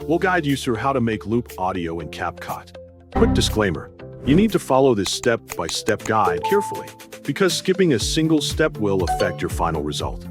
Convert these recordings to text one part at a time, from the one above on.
we'll guide you through how to make loop audio in CapCut. Quick disclaimer, you need to follow this step-by-step guide carefully, because skipping a single step will affect your final result.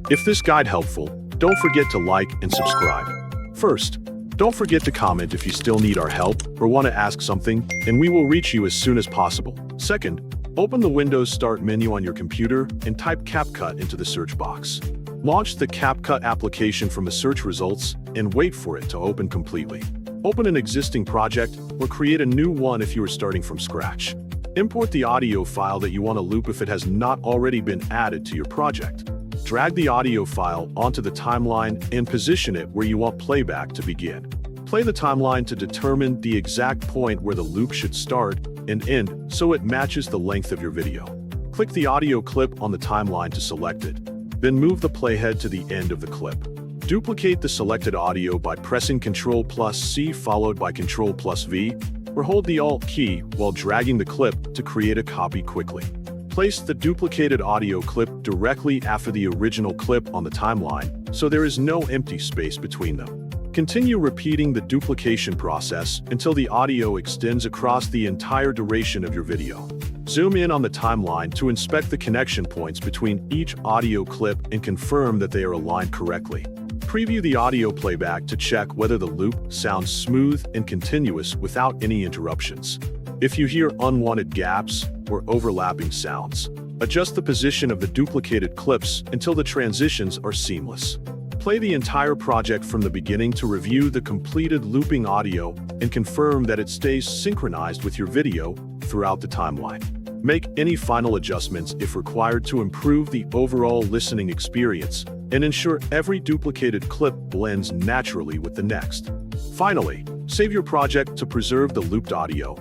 If this guide helpful, don't forget to like and subscribe. First, don't forget to comment if you still need our help or want to ask something, and we will reach you as soon as possible. Second, open the Windows Start menu on your computer and type CapCut into the search box. Launch the CapCut application from the search results and wait for it to open completely. Open an existing project or create a new one if you are starting from scratch. Import the audio file that you want to loop if it has not already been added to your project. Drag the audio file onto the timeline and position it where you want playback to begin. Play the timeline to determine the exact point where the loop should start and end so it matches the length of your video. Click the audio clip on the timeline to select it, then move the playhead to the end of the clip. Duplicate the selected audio by pressing Ctrl+C followed by Ctrl+V, or hold the Alt key while dragging the clip to create a copy quickly. Place the duplicated audio clip directly after the original clip on the timeline, so there is no empty space between them. Continue repeating the duplication process until the audio extends across the entire duration of your video. Zoom in on the timeline to inspect the connection points between each audio clip and confirm that they are aligned correctly. Preview the audio playback to check whether the loop sounds smooth and continuous without any interruptions. If you hear unwanted gaps or overlapping sounds, adjust the position of the duplicated clips until the transitions are seamless. Play the entire project from the beginning to review the completed looping audio and confirm that it stays synchronized with your video throughout the timeline. Make any final adjustments if required to improve the overall listening experience and ensure every duplicated clip blends naturally with the next. Finally, save your project to preserve the looped audio.